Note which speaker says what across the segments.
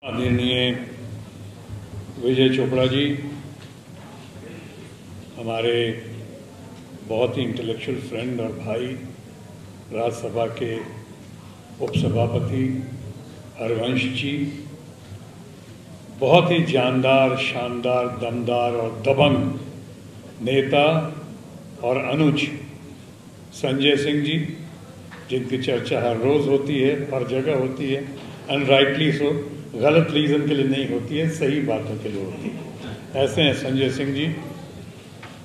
Speaker 1: आदरणीय विजय चोपड़ा जी, हमारे बहुत ही इंटेलेक्चुअल फ्रेंड और भाई, राज्यसभा के उपसभापति हरवंश जी, बहुत ही जानदार, शानदार, दमदार और दबंग नेता और अनुज संजय सिंह जी, जिनकी चर्चा हर रोज़ होती है, हर जगह होती है, अनराइटली सो, गलत रीज़न के लिए नहीं होती है, सही बातों के लिए होती है। ऐसे हैं संजय सिंह जी,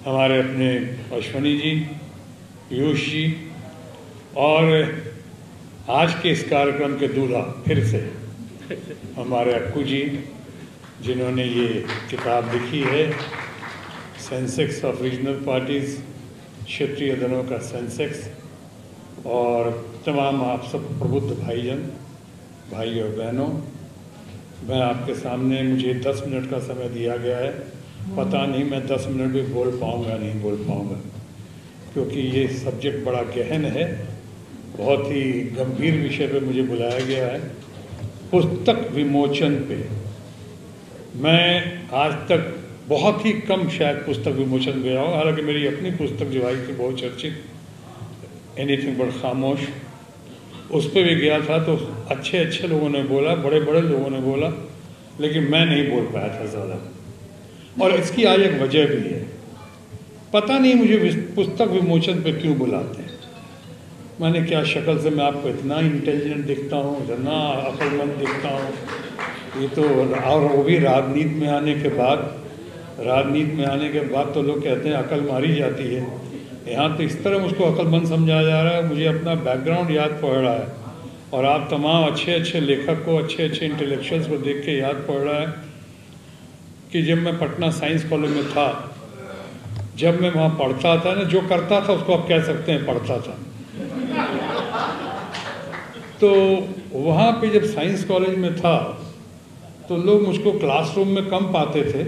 Speaker 1: हमारे अपने अश्वनी जी, पीयूष जी, और आज के इस कार्यक्रम के दूल्हा फिर से हमारे अक्कू जी, जिन्होंने ये किताब लिखी है, सेंसेक्स ऑफ रीजनल पार्टीज़, क्षेत्रीय दलों का सेंसेक्स, और तमाम आप सब प्रबुद्ध भाईजन, भाई और बहनों, मैं आपके सामने, मुझे 10 मिनट का समय दिया गया है। पता नहीं मैं 10 मिनट भी बोल पाऊँगा नहीं बोल पाऊँगा, क्योंकि ये सब्जेक्ट बड़ा गहन है, बहुत ही गंभीर विषय पे मुझे बुलाया गया है। पुस्तक विमोचन पे मैं आज तक बहुत ही कम शायद पुस्तक विमोचन गया हूँ, हालांकि मेरी अपनी पुस्तक जो आई थी बहुत चर्चित, एनीथिंग बट खामोश, उस पर भी गया था तो अच्छे अच्छे लोगों ने बोला, बड़े बड़े लोगों ने बोला, लेकिन मैं नहीं बोल पाया था ज़्यादा। और इसकी आज एक वजह भी है, पता नहीं मुझे पुस्तक विमोचन पे क्यों बुलाते हैं। मैंने क्या शक्ल से मैं आपको इतना इंटेलिजेंट दिखता हूँ, इतना अक्लमंद दिखता हूँ, ये तो, और वो भी राजनीति में आने के बाद, राजनीति में आने के बाद तो लोग कहते हैं अकल मारी जाती है। यहाँ तो इस तरह मुझको अक्लमंद समझाया जा रहा है, मुझे अपना बैकग्राउंड याद पड़ रहा है, और आप तमाम अच्छे अच्छे लेखक को, अच्छे अच्छे इंटेलेक्चुअल्स को देख के याद पड़ रहा है कि जब मैं पटना साइंस कॉलेज में था, जब मैं वहाँ पढ़ता था ना, जो करता था उसको आप कह सकते हैं पढ़ता था, तो वहाँ पे जब साइंस कॉलेज में था तो लोग मुझको क्लासरूम में कम पाते थे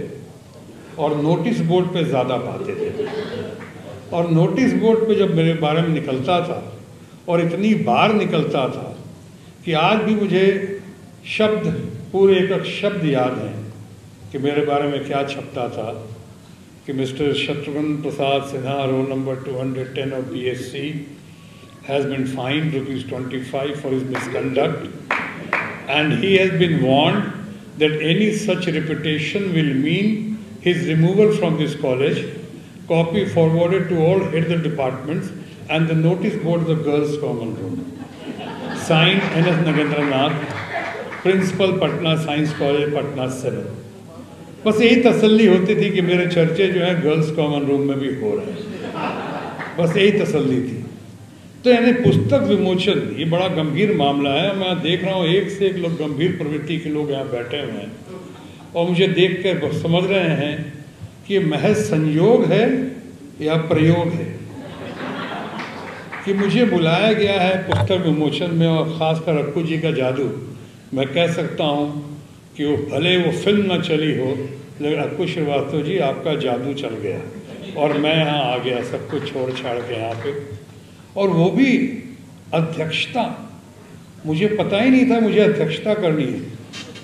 Speaker 1: और नोटिस बोर्ड पे ज़्यादा पाते थे। और नोटिस बोर्ड पे जब मेरे बारे में निकलता था, और इतनी बार निकलता था कि आज भी मुझे शब्द, पूरे एक शब्द याद हैं कि मेरे बारे में क्या छपता था कि mister Shatrughan Prasad Sinha, roll number 210 of BSc, has been fined ₹25 for his misconduct, and he has been warned that any such reputation will mean his removal from this college. Copy forwarded to all heads of departments and the notice board of the girls' common room. Signed N.S. Nagendranath, Principal Patna Science College, Patna 7. बस यही तसल्ली होती थी कि मेरे चर्चे जो है गर्ल्स कॉमन रूम में भी हो रहे हैं, बस यही तसल्ली थी। तो यानी पुस्तक विमोचन ये बड़ा गंभीर मामला है। मैं देख रहा हूँ एक से एक लोग, गंभीर प्रवृत्ति के लोग यहाँ बैठे हुए हैं, और मुझे देख कर समझ रहे हैं कि महज संयोग है या प्रयोग है कि मुझे बुलाया गया है पुस्तक विमोचन में, और ख़ासकर अक्कू जी का जादू। मैं कह सकता हूँ कि वो भले वो फिल्म ना चली हो, लेकिन अक्कू श्रीवास्तव जी आपका जादू चल गया, और मैं यहाँ आ गया सब कुछ छोड़ छाड़ के यहाँ पे, और वो भी अध्यक्षता। मुझे पता ही नहीं था मुझे अध्यक्षता करनी है।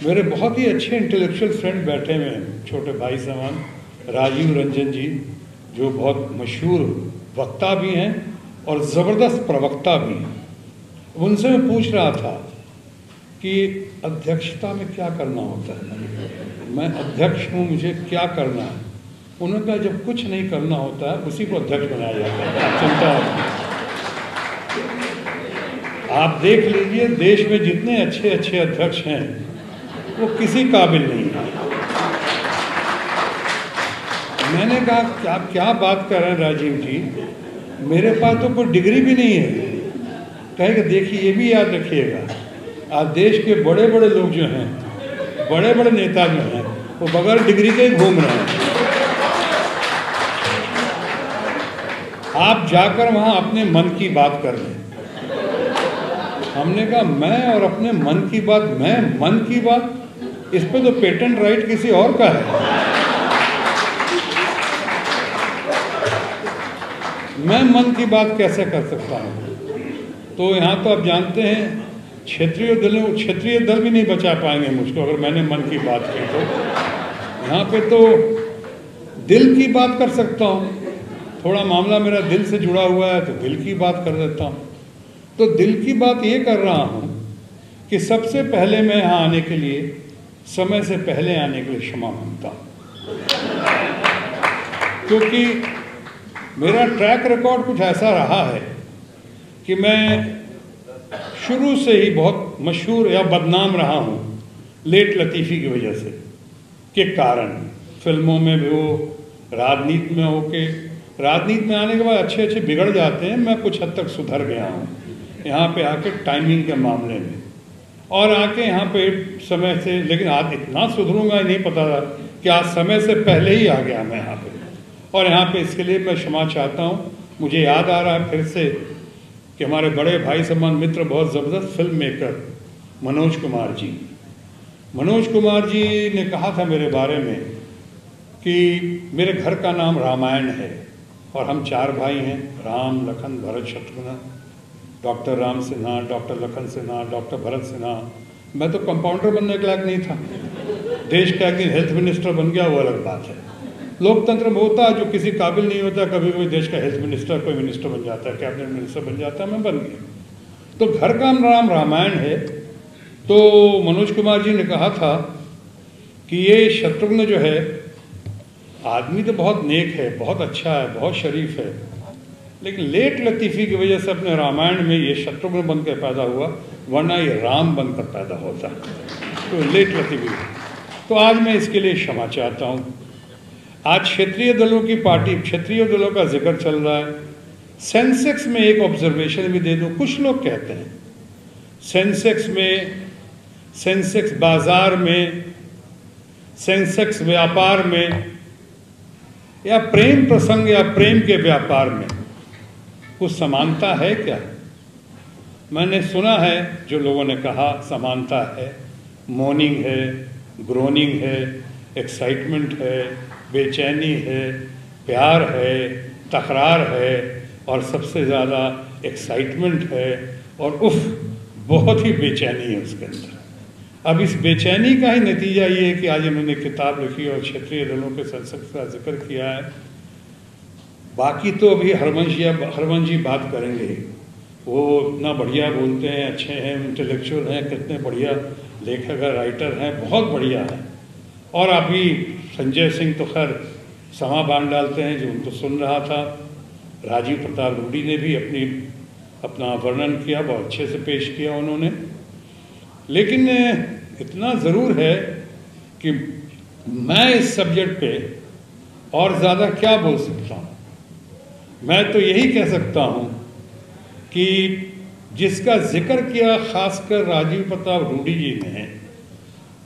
Speaker 1: मेरे बहुत ही अच्छे इंटेलेक्चुअल फ्रेंड बैठे हुए हैं, छोटे भाई समान राजीव रंजन जी, जो बहुत मशहूर वक्ता भी हैं और ज़बरदस्त प्रवक्ता भी हैं। उनसे मैं पूछ रहा था कि अध्यक्षता में क्या करना होता है, मैं अध्यक्ष हूँ, मुझे क्या करना है। उन्होंने कहा जब कुछ नहीं करना होता है उसी को अध्यक्ष बनाया जाता है, चिंता है। आप देख लीजिए देश में जितने अच्छे अच्छे अध्यक्ष हैं वो किसी काबिल नहीं है। मैंने कहा क्या बात कर रहे हैं राजीव जी, मेरे पास तो कोई डिग्री भी नहीं है। कहे कि देखिए ये भी याद रखिएगा, आज देश के बड़े बड़े लोग जो हैं, बड़े बड़े नेता जो हैं, वो बगैर डिग्री के ही घूम रहे हैं। आप जाकर वहाँ अपने मन की बात कर लें। हमने कहा मैं और अपने मन की बात, मैं मन की बात, इस पे तो पेटेंट राइट किसी और का है। मैं मन की बात कैसे कर सकता हूँ। तो यहाँ तो आप जानते हैं क्षेत्रीय दल भी नहीं बचा पाएंगे मुझको अगर मैंने मन की बात की तो। यहाँ पे तो दिल की बात कर सकता हूँ, थोड़ा मामला मेरा दिल से जुड़ा हुआ है तो दिल की बात कर देता हूँ। तो दिल की बात ये कर रहा हूँ कि सबसे पहले मैं यहाँ आने के लिए, समय से पहले आने के लिए क्षमा मांगता हूँ, क्योंकि मेरा ट्रैक रिकॉर्ड कुछ ऐसा रहा है कि मैं शुरू से ही बहुत मशहूर या बदनाम रहा हूँ लेट लतीफ़ी की वजह से के कारण। फिल्मों में भी हो, राजनीति में हो के, राजनीति में आने के बाद अच्छे अच्छे बिगड़ जाते हैं। मैं कुछ हद तक सुधर गया हूँ यहाँ पे आके टाइमिंग के मामले में, और आके यहाँ पे समय से, लेकिन आज इतना सुधरूंगा ही नहीं पता था कि आज समय से पहले ही आ गया मैं यहाँ पे। और यहाँ पे इसके लिए मैं क्षमा चाहता हूँ। मुझे याद आ रहा है फिर से कि हमारे बड़े भाई समान मित्र, बहुत ज़बरदस्त फिल्म मेकर मनोज कुमार जी ने कहा था मेरे बारे में कि मेरे घर का नाम रामायण है और हम 4 भाई हैं, Ram, Lakhan, Bharat, Shatrughan. Doctor Ram Sinha, doctor Lakhan Sinha, doctor Bharat Sinha. मैं तो कंपाउंडर बनने के लायक नहीं था, देश का एक दिन हेल्थ मिनिस्टर बन गया, वो अलग बात है। लोकतंत्र में होता है जो किसी काबिल नहीं होता, कभी कोई देश का हेल्थ मिनिस्टर, कोई मिनिस्टर बन जाता है, कैबिनेट मिनिस्टर बन जाता है, मैं बन गया। तो घर का नाम रामायण है। तो मनोज कुमार जी ने कहा था कि ये शत्रुघ्न जो है आदमी तो बहुत नेक है, बहुत अच्छा है, बहुत शरीफ है, लेकिन लेट लतीफ़ी की वजह से अपने रामायण में ये शत्रुघ्न बनकर पैदा हुआ, वरना ये राम बनकर पैदा होता। तो लेट लतीफ़ी। तो आज मैं इसके लिए क्षमा चाहता हूँ। आज क्षेत्रीय दलों की पार्टी, क्षेत्रीय दलों का जिक्र चल रहा है। सेंसेक्स में एक ऑब्जर्वेशन भी दे दूँ। कुछ लोग कहते हैं सेंसेक्स बाजार में, सेंसेक्स व्यापार में, या प्रेम प्रसंग या प्रेम के व्यापार में कुछ समानता है क्या? मैंने सुना है जो लोगों ने कहा समानता है, मॉर्निंग है, ग्रोनिंग है, एक्साइटमेंट है, बेचैनी है, प्यार है, तकरार है, और सबसे ज़्यादा एक्साइटमेंट है, और उफ बहुत ही बेचैनी है उसके अंदर। अब इस बेचैनी का ही नतीजा ये है कि आज इन्होंने किताब लिखी और क्षेत्रीय दलों के संसद का जिक्र किया है। बाकी तो अभी हरवंश जी बात करेंगे, वो इतना बढ़िया बोलते हैं, अच्छे हैं, इंटेलेक्चुअल हैं, कितने बढ़िया लेखक है, राइटर हैं, बहुत बढ़िया हैं। और अभी संजय सिंह तो खैर समा बांध डालते हैं, जो उनको सुन रहा था। राजीव प्रताप रूडी ने भी अपना वर्णन किया, बहुत अच्छे से पेश किया उन्होंने। लेकिन इतना ज़रूर है कि मैं इस सब्जेक्ट पे और ज़्यादा क्या बोल सकता हूँ। मैं तो यही कह सकता हूँ कि जिसका जिक्र किया खासकर राजीव प्रताप रूडी जी ने,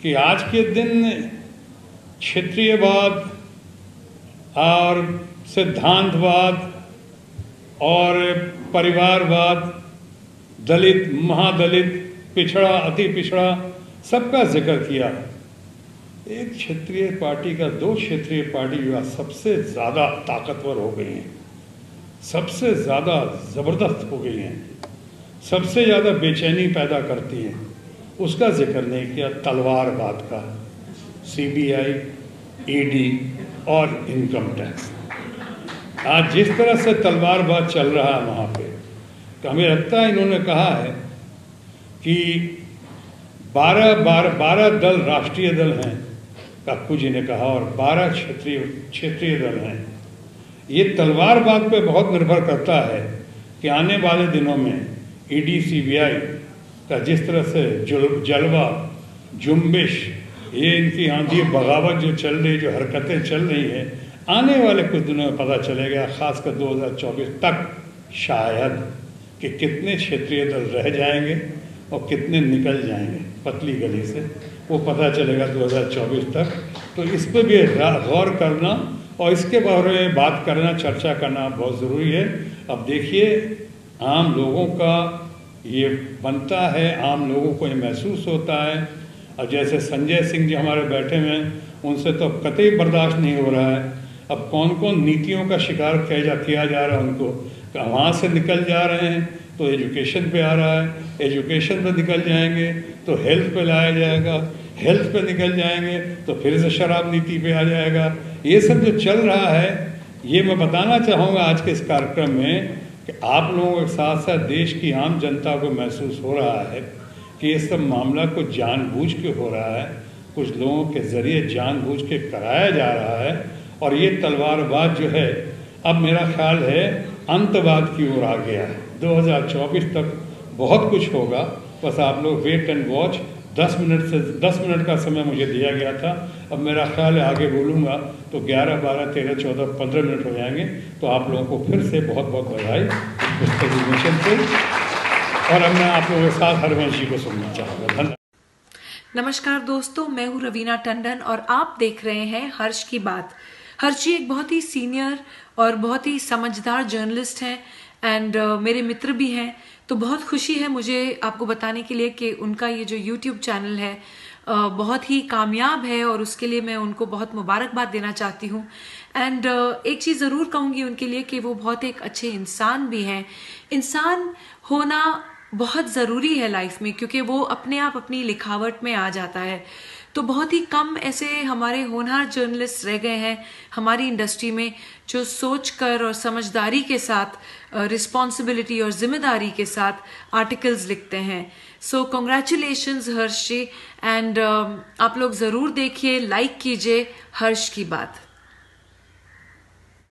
Speaker 1: कि आज के दिन क्षेत्रीयवाद और सिद्धांतवाद और परिवारवाद, दलित, महादलित, पिछड़ा, अति पिछड़ा, सबका जिक्र किया। एक क्षेत्रीय पार्टी का, 2 क्षेत्रीय पार्टी जो सबसे ज़्यादा ताकतवर हो गई हैं, सबसे ज़्यादा ज़बरदस्त हो गई हैं, सबसे ज़्यादा बेचैनी पैदा करती हैं, उसका जिक्र नहीं किया। तलवारवाद का, CBI, ED और इनकम टैक्स। आज जिस तरह से तलवारबाज चल रहा है वहाँ पे, तो हमें लगता है इन्होंने कहा है कि 12 दल राष्ट्रीय दल हैं, काकू जी ने कहा, और 12 क्षेत्रीय दल हैं। ये तलवारबाज पे बहुत निर्भर करता है कि आने वाले दिनों में ED, CBI का जिस तरह से जलवा, जुम्बिश, ये इनकी आंधी बगावत जो चल रही, जो हरकतें चल रही हैं, आने वाले कुछ दिनों में पता चलेगा, खासकर 2024 तक शायद, कि कितने क्षेत्रीय दल रह जाएंगे और कितने निकल जाएंगे पतली गली से, वो पता चलेगा 2024 तक। तो इस पर भी गौर करना और इसके बारे में बात करना, चर्चा करना बहुत ज़रूरी है। अब देखिए, आम लोगों का ये बनता है, आम लोगों को ये महसूस होता है। अब जैसे संजय सिंह जी हमारे बैठे हुए हैं, उनसे तो अब कतई बर्दाश्त नहीं हो रहा है। अब कौन कौन नीतियों का शिकार किया जा रहा है उनको, वहाँ से निकल जा रहे हैं, तो एजुकेशन पे आ रहा है, एजुकेशन पे निकल जाएंगे तो हेल्थ पे लाया जाएगा, हेल्थ पे निकल जाएंगे तो फिर से शराब नीति पे आ जाएगा। ये सब जो चल रहा है, ये मैं बताना चाहूँगा आज के इस कार्यक्रम में कि आप लोगों के साथ साथ देश की आम जनता को महसूस हो रहा है कि ये सब मामला कुछ जानबूझ के हो रहा है, कुछ लोगों के ज़रिए जानबूझ के कराया जा रहा है। और ये तलवारबाज जो है, अब मेरा ख्याल है अंतवाद की ओर आ गया है। 2024 तक बहुत कुछ होगा, बस आप लोग वेट एंड वॉच। 10 मिनट का समय मुझे दिया गया था। अब मेरा ख्याल है आगे बोलूँगा तो 11, 12, 13, 14, 15 मिनट हो जाएंगे। तो आप लोगों को फिर से बहुत बहुत बधाई इस प्रेजेंटेशन पे। और अब मैं आप लोगों के साथ हरवंश जी को सुनना चाहूँगा। धन्यवाद।
Speaker 2: नमस्कार दोस्तों, मैं हूँ रवीना टंडन और आप देख रहे हैं हर्ष की बात। हर्ष जी एक बहुत ही सीनियर और बहुत ही समझदार जर्नलिस्ट हैं एंड मेरे मित्र भी हैं। तो बहुत खुशी है मुझे आपको बताने के लिए कि उनका ये जो YouTube चैनल है बहुत ही कामयाब है और उसके लिए मैं उनको बहुत मुबारकबाद देना चाहती हूँ। एंड एक चीज़ ज़रूर कहूँगी उनके लिए कि वो बहुत एक अच्छे इंसान भी हैं। इंसान होना बहुत ज़रूरी है लाइफ में, क्योंकि वो अपने आप अपनी लिखावट में आ जाता है। तो बहुत ही कम ऐसे हमारे होनहार जर्नलिस्ट रह गए हैं हमारी इंडस्ट्री में जो सोचकर और समझदारी के साथ, रिस्पॉन्सिबिलिटी और जिम्मेदारी के साथ आर्टिकल्स लिखते हैं। सो कॉन्ग्रेचुलेशंस हर्ष जी, एंड आप लोग ज़रूर देखिए, लाइक कीजिए हर्ष की बात।